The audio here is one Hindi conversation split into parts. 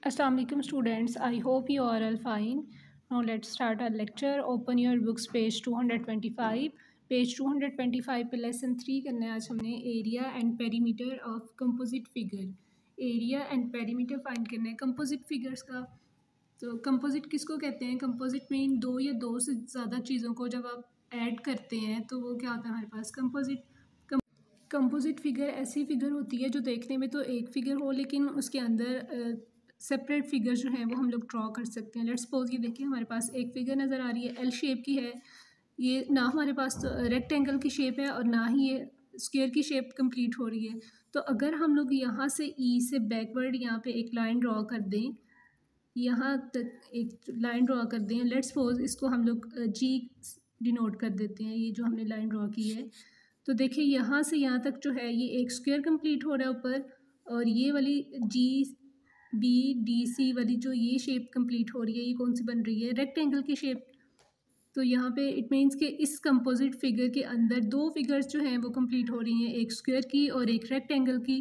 Assalamu alaikum students. I hope you are all fine. Now let's start our lecture. Open your books page 225. Page 225 पे लेसन 3 करना है आज हमने area and perimeter of composite figure. Area and perimeter find करना है कंपोजिट फिगर्स का। तो कंपोजिट किसको कहते हैं? कंपोजिट मीन दो या दो से ज़्यादा चीज़ों को जब आप ऐड करते हैं तो वो क्या होता है हमारे पास कंपोजिट। कंपोजिट फिगर ऐसी फिगर होती है जो देखने में तो एक फिगर हो लेकिन उसके अंदर सेपरेट फिगर जो हैं वो हम लोग ड्रॉ कर सकते हैं। लेट्स सपोज ये देखिए हमारे पास एक फिगर नज़र आ रही है, एल शेप की है। ये ना हमारे पास तो रेक्टेंगल की शेप है और ना ही ये स्क्वायर की शेप कंप्लीट हो रही है। तो अगर हम लोग यहाँ से ई से बैकवर्ड यहाँ पे एक लाइन ड्रॉ कर दें, यहाँ तक एक लाइन ड्रॉ कर दें, लेट्स सपोज इसको हम लोग जी डिनोट कर देते हैं, ये जो हमने लाइन ड्रॉ की है। तो देखिए यहाँ से यहाँ तक जो है ये एक स्क्वायर कंप्लीट हो रहा है ऊपर, और ये वाली जी बी डी सी वाली जो ये शेप कंप्लीट हो रही है, ये कौन सी बन रही है? रेक्टेंगल की शेप। तो यहाँ पे इट मीन्स कि इस कंपोजिट फिगर के अंदर दो फिगर्स जो हैं वो कंप्लीट हो रही हैं, एक स्क्वायर की और एक रेक्टेंगल की।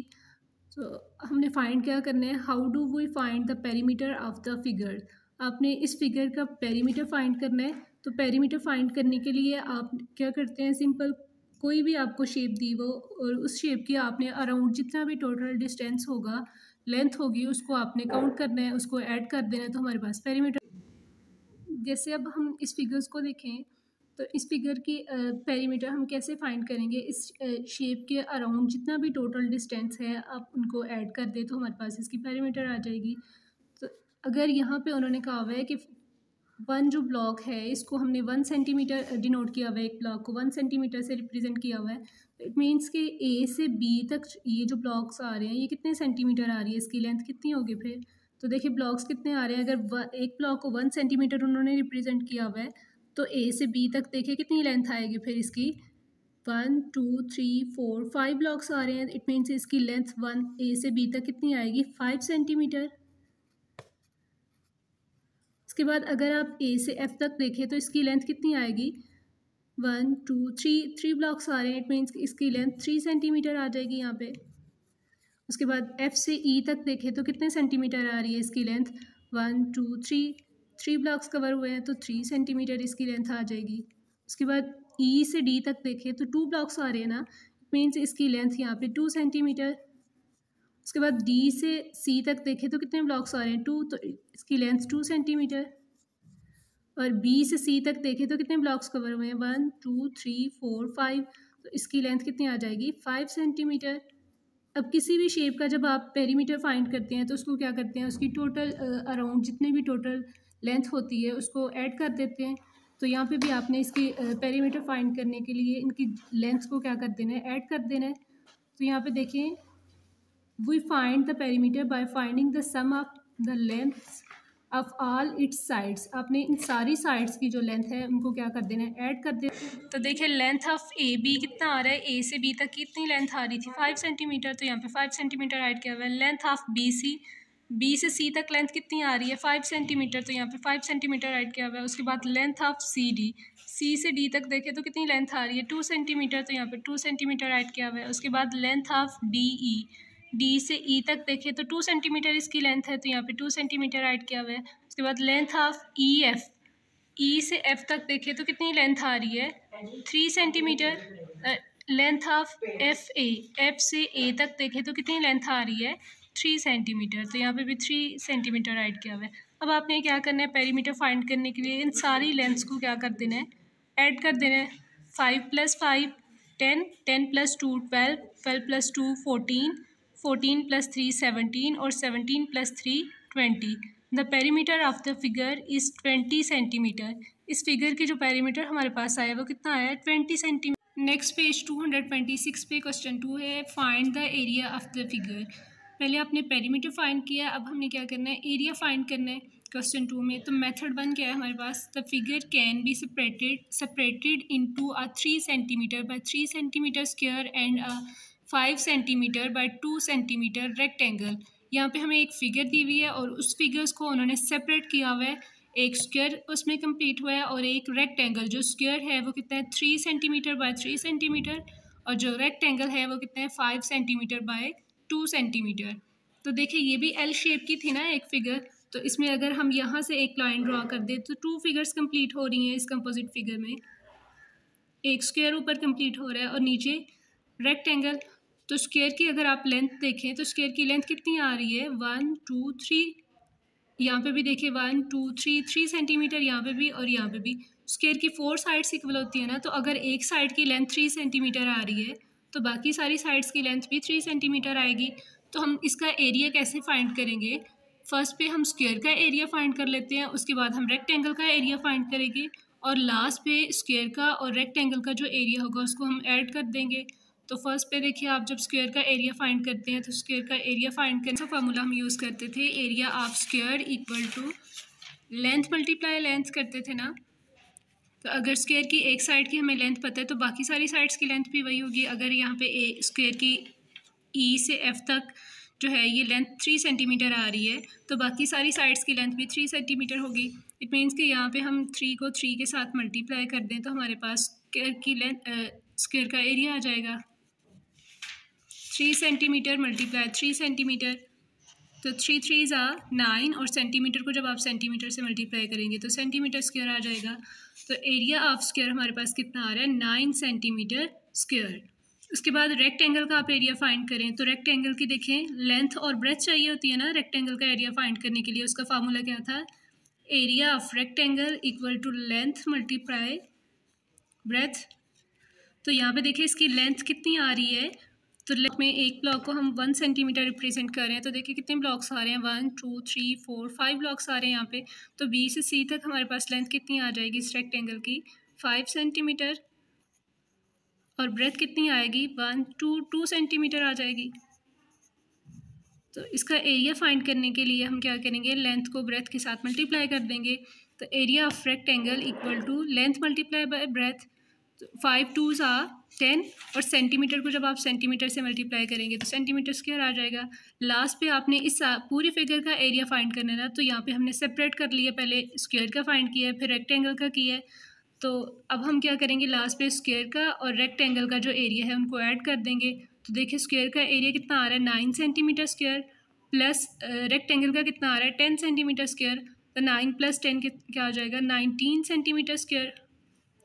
तो हमने फाइंड क्या करना है? How do we find the perimeter of the figure. आपने इस फिगर का पेरीमीटर फाइंड करना है। तो पेरीमीटर फाइंड करने के लिए आप क्या करते हैं? सिंपल कोई भी आपको शेप दी वो, और उस शेप की आपने अराउंड जितना भी टोटल डिस्टेंस होगा, लेंथ होगी, उसको आपने काउंट करना है, उसको ऐड कर देना है, तो हमारे पास पेरीमीटर। जैसे अब हम इस फिगर्स को देखें तो इस फिगर की पेरीमीटर हम कैसे फाइंड करेंगे? इस शेप के अराउंड जितना भी टोटल डिस्टेंस है आप उनको ऐड कर दे तो हमारे पास इसकी पेरीमीटर आ जाएगी। तो अगर यहाँ पे उन्होंने कहा हुआ है कि वन जो ब्लॉक है इसको हमने 1 सेंटीमीटर डिनोट किया हुआ है, एक ब्लॉक को 1 सेंटीमीटर से रिप्रेजेंट किया हुआ है, इट मीन्स कि ए से बी तक ये जो ब्लॉक्स आ रहे हैं ये कितने सेंटीमीटर आ रही है, इसकी लेंथ कितनी होगी फिर? तो देखिए ब्लॉक्स कितने आ रहे हैं। अगर एक ब्लॉक को 1 सेंटीमीटर उन्होंने रिप्रेजेंट किया हुआ है तो ए से बी तक देखिए कितनी लेंथ आएगी फिर इसकी? 1 2 3 4 5 ब्लॉक्स आ रहे हैं, इट मीन्स इसकी लेंथ 1 ए से बी तक कितनी आएगी? 5 सेंटीमीटर। इसके बाद अगर आप ए से एफ तक देखें तो इसकी लेंथ कितनी आएगी? 1 2 3 ब्लॉक्स आ रहे हैं, इट मीन्स इसकी लेंथ 3 सेंटीमीटर आ जाएगी यहाँ पे। उसके बाद एफ से ई तक देखें तो कितने सेंटीमीटर आ रही है इसकी लेंथ? 1 2 3 ब्लॉक्स कवर हुए हैं तो 3 सेंटीमीटर इसकी लेंथ आ जाएगी। उसके बाद ई से डी तक देखें तो 2 ब्लॉक्स आ रहे हैं ना, इट मीन्स इसकी लेंथ यहाँ पे 2 सेंटीमीटर। उसके बाद डी से सी तक देखें तो कितने ब्लॉक्स आ रहे हैं? 2, तो इसकी लेंथ 2 सेंटीमीटर। और बी से सी तक देखें तो कितने ब्लॉक्स कवर हुए हैं? 1 2 3 4 5, तो इसकी लेंथ कितनी आ जाएगी? 5 सेंटीमीटर। अब किसी भी शेप का जब आप पेरीमीटर फाइंड करते हैं तो उसको क्या करते हैं? उसकी टोटल अराउंड जितने भी टोटल लेंथ होती है उसको ऐड कर देते हैं। तो यहाँ पे भी आपने इसकी पेरीमीटर फाइंड करने के लिए इनकी लेंथ को क्या कर देना है? ऐड कर देना है। तो यहाँ पे देखें, we find the perimeter by finding the sum of the lengths of all its sides. आपने इन सारी साइड्स की जो लेंथ है उनको क्या कर देना है? ऐड कर देना। तो देखिए लेंथ ऑफ ए बी कितना आ रहा है? ए से बी तक कितनी लेंथ आ रही थी? 5 सेंटीमीटर, तो यहाँ पे 5 सेंटीमीटर ऐड किया हुआ है। लेंथ ऑफ बी से सी तक लेंथ कितनी आ रही है? 5 सेंटीमीटर, तो यहाँ पे 5 सेंटीमीटर ऐड किया हुआ है। उसके बाद लेंथ ऑफ सी से डी तक देखें तो कितनी लेंथ आ रही है? 2 सेंटीमीटर, तो यहाँ पे 2 सेंटीमीटर ऐड किया हुआ है। उसके बाद लेंथ ऑफ डी से ई तक देखें तो 2 सेंटीमीटर इसकी लेंथ है, तो यहाँ पे 2 सेंटीमीटर ऐड किया हुआ है। उसके बाद लेंथ ऑफ ई से एफ तक देखें तो कितनी लेंथ आ रही है? 3 सेंटीमीटर। लेंथ ऑफ एफ से ए तक देखें तो कितनी लेंथ आ रही है? 3 सेंटीमीटर, तो यहाँ पे भी 3 सेंटीमीटर ऐड किया हुआ है। अब आपने क्या करना है? पेरीमीटर फाइंड करने के लिए इन सारी लेंथ्स को क्या कर देना है? ऐड कर देना है। 5 + 5 10, 10 + 2 12, 12 + 2 14, 14 + 3 17 और 17 + 3 20। The perimeter of the figure is 20 centimetre. इस फिगर की जो पेरीमीटर हमारे पास आया वो कितना आया? 20 सेंटीमीटर। नेक्स्ट पेज 226 पे क्वेश्चन 2 है, find the area of the figure. पहले आपने पेरीमीटर फाइंड किया, अब हमने क्या करना है? एरिया फाइंड करना है क्वेश्चन 2 में। तो मेथड 1 क्या है हमारे पास? The figure can be separated into a 3 centimetre by 3 centimetre square and 5 centimetre by 2 centimetre rectangle. यहाँ पे हमें एक फिगर दी हुई है और उस फिगर्स को उन्होंने सेपरेट किया हुआ है। एक स्क्वायर उसमें कंप्लीट हुआ है और एक रेक्टेंगल। जो स्क्वायर है वो कितना है? 3 सेंटीमीटर बाय 3 सेंटीमीटर, और जो रेक्टेंगल है वो कितना है? 5 सेंटीमीटर बाय 2 सेंटीमीटर। तो देखिए ये भी एल शेप की थी ना एक फिगर, तो इसमें अगर हम यहाँ से एक लाइन ड्रॉ कर दें तो 2 फिगर्स कंप्लीट हो रही हैं इस कंपोजिट फिगर में। एक स्क्वायर ऊपर कंप्लीट हो रहा है और नीचे रेक्टेंगल। तो स्क्वायर की अगर आप लेंथ देखें तो स्क्वायर की लेंथ कितनी आ रही है, 1 2 3, यहाँ पे भी देखिए 1 2 3, 3 सेंटीमीटर यहाँ पे भी और यहाँ पे भी। स्क्वायर की 4 साइड्स इक्वल होती है ना, तो अगर एक साइड की लेंथ 3 सेंटीमीटर आ रही है तो बाकी सारी साइड्स की लेंथ भी 3 सेंटीमीटर आएगी। तो हम इसका एरिया कैसे फाइंड करेंगे, फर्स्ट पे हम स्क्वायर का एरिया फाइंड कर लेते हैं, उसके बाद हम रेक्टेंगल का एरिया फाइंड करेंगे और लास्ट पे स्क्वायर का और रेक्टेंगल का जो एरिया होगा उसको हम ऐड कर देंगे। तो फर्स्ट पे देखिए आप जब स्क्वायर का एरिया फाइंड करते हैं तो स्क्वायर का एरिया फाइंड करने का फार्मूला हम यूज़ करते थे, area of square equal to length multiply length करते थे ना। तो अगर स्क्वायर की एक साइड की हमें लेंथ पता है तो बाकी सारी साइड्स की लेंथ भी वही होगी। अगर यहाँ पे स्क्वायर की ई से एफ तक जो है ये लेंथ 3 सेंटीमीटर आ रही है तो बाकी सारी साइड्स की लेंथ भी 3 सेंटीमीटर होगी। इट मीन्स कि यहाँ पे हम 3 को 3 के साथ मल्टीप्लाई कर दें तो हमारे पास स्क्वायर की लेंथ स्क्वायर का एरिया आ जाएगा 3 सेंटीमीटर मल्टीप्लाई 3 सेंटीमीटर। तो 3 3 9 और सेंटीमीटर को जब आप सेंटीमीटर से मल्टीप्लाई करेंगे तो सेंटीमीटर स्क्वायर आ जाएगा। तो एरिया ऑफ स्क्वायर हमारे पास कितना आ रहा है, 9 सेंटीमीटर स्क्वायर। उसके बाद रेक्टेंगल का आप एरिया फाइंड करें तो रेक्टेंगल की देखें लेंथ और ब्रेथ चाहिए होती है ना रेक्टेंगल का एरिया फाइंड करने के लिए। उसका फार्मूला क्या था, area of rectangle equal to length multiply breadth. तो यहाँ पे देखिए इसकी लेंथ कितनी आ रही है, तो लेंथ में एक ब्लॉक को हम 1 सेंटीमीटर रिप्रेजेंट कर रहे हैं। तो देखिए कितने ब्लॉक्स आ रहे हैं, 1 2 3 4 5 ब्लॉक्स आ रहे हैं यहाँ पे। तो बी से सी तक हमारे पास लेंथ कितनी आ जाएगी इस रेक्टेंगल की, 5 सेंटीमीटर और ब्रेथ कितनी आएगी, 2 सेंटीमीटर आ जाएगी। तो इसका एरिया फाइंड करने के लिए हम क्या करेंगे, लेंथ को ब्रेथ के साथ मल्टीप्लाई कर देंगे। तो area of rectangle equal to length multiply by breadth. 5 2 10 और सेंटीमीटर को जब आप सेंटीमीटर से मल्टीप्लाई करेंगे तो सेंटीमीटर स्क्वायर आ जाएगा। लास्ट पे आपने इस पूरी फिगर का एरिया फाइंड करना है ना, तो यहाँ पे हमने सेपरेट कर लिया, पहले स्क्वायर का फाइंड किया है फिर रेक्टेंगल का किया है। तो अब हम क्या करेंगे, लास्ट पे स्क्वायर का और रेक्टेंगल का जो एरिया है उनको ऐड कर देंगे। तो देखिए स्क्वायर का एरिया कितना आ रहा है, 9 सेंटीमीटर स्क्वायर प्लस रेक्टेंगल का कितना आ रहा है, 10 सेंटीमीटर स्क्वायर। तो 9 + 10 क्या आ जाएगा, 19 सेंटीमीटर स्क्वायर।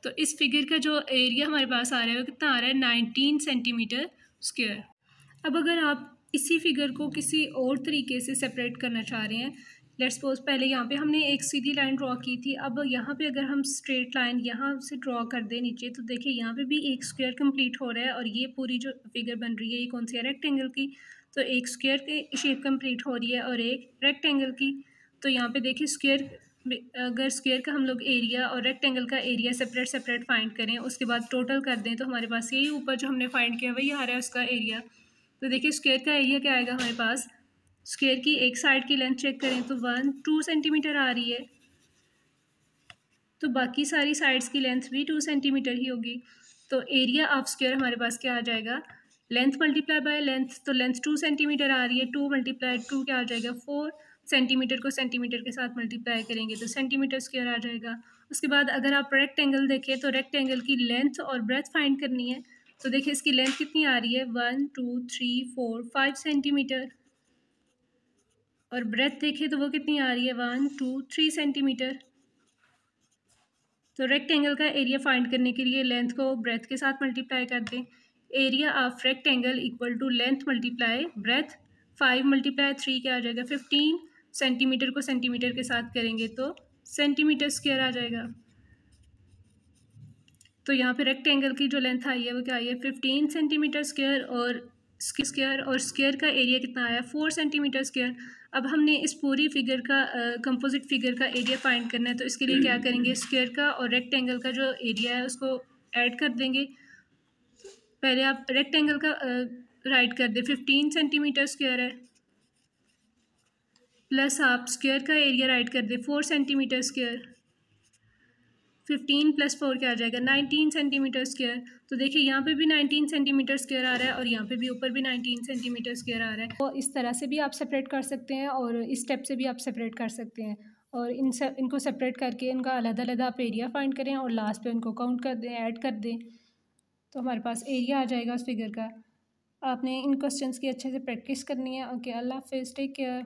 तो इस फिगर का जो एरिया हमारे पास आ रहा है वो कितना आ रहा है, 19 सेंटीमीटर स्क्वायर। अब अगर आप इसी फिगर को किसी और तरीके से सेपरेट करना चाह रहे हैं, लेट्स सपोज पहले यहाँ पे हमने एक सीधी लाइन ड्रॉ की थी, अब यहाँ पे अगर हम स्ट्रेट लाइन यहाँ से ड्रॉ कर दें नीचे, तो देखिए यहाँ पे भी एक स्क्वायर कंप्लीट हो रहा है और ये पूरी जो फिगर बन रही है ये कौन सी है, रेक्टेंगल की। तो एक स्क्वायर की शेप कंप्लीट हो रही है और एक रेक्टेंगल की। तो यहाँ पे देखिए स्क्वायर, अगर स्क्वायर का हम लोग एरिया और रेक्टेंगल का एरिया सेपरेट सेपरेट फाइंड करें उसके बाद टोटल कर दें तो हमारे पास यही ऊपर जो हमने फाइंड किया वही आ रहा है उसका एरिया। तो देखिए स्क्वायर का एरिया क्या आएगा हमारे पास, स्क्वायर की एक साइड की लेंथ चेक करें तो 2 सेंटीमीटर आ रही है, तो बाकी सारी साइड्स की लेंथ भी 2 सेंटीमीटर ही होगी। तो एरिया ऑफ स्क्वायर हमारे पास क्या आ जाएगा, लेंथ मल्टीप्लाई बाय लेंथ। तो लेंथ 2 सेंटीमीटर आ रही है, 2 × 2 क्या आ जाएगा, 4 सेंटीमीटर को सेंटीमीटर के साथ मल्टीप्लाई करेंगे तो सेंटीमीटर स्क्वायर आ जाएगा। उसके बाद अगर आप रेक्टेंगल देखें तो रेक्टेंगल की लेंथ और ब्रेथ फाइंड करनी है। तो देखिए इसकी लेंथ कितनी आ रही है, 1 2 3 4 5 सेंटीमीटर और ब्रेथ देखें तो वो कितनी आ रही है, 1 2 3 सेंटीमीटर। तो रेक्टेंगल का एरिया फाइंड करने के लिए लेंथ को ब्रेथ के साथ मल्टीप्लाई कर दें। Area of rectangle equal to length multiply breadth. 5 × 3 क्या आ जाएगा, 15 सेंटीमीटर को सेंटीमीटर के साथ करेंगे तो सेंटीमीटर स्क्वायर आ जाएगा। तो यहाँ पे रेक्टेंगल की जो लेंथ आई है वो क्या आई है, 15 सेंटीमीटर स्क्वायर और स्क्वायर का एरिया कितना आया, 4 सेंटीमीटर स्क्वायर। अब हमने इस पूरी फिगर का कंपोजिट फिगर का एरिया फाइंड करना है, तो इसके लिए क्या करेंगे, स्क्वायर का और रेक्टेंगल का जो एरिया है उसको ऐड कर देंगे। पहले आप रेक्टेंगल का राइट कर दें, 15 सेंटीमीटर स्क्वायर है, प्लस आप स्क्वायर का एरिया राइट कर दें 4 सेंटीमीटर स्क्वायर। 15 + 4 क्या आ जाएगा, 19 सेंटीमीटर स्क्वायर। तो देखिए यहाँ पे भी 19 सेंटीमीटर स्क्वायर आ रहा है और यहाँ पे भी ऊपर भी 19 सेंटीमीटर स्क्वायर आ रहा है। तो इस तरह से भी आप सेपरेट कर सकते हैं और इस स्टेप से भी आप सेपरेट कर सकते हैं। और इनको सेपरेट करके इनका अलग-अलग आप एरिया फाइंड करें और लास्ट पे उनको काउंट कर दें, ऐड कर दें, तो हमारे पास एरिया आ जाएगा उस फिगर का। आपने इन क्वेश्चंस की अच्छे से प्रैक्टिस करनी है। ओके, अल्लाह हाफिज़, टेक केयर।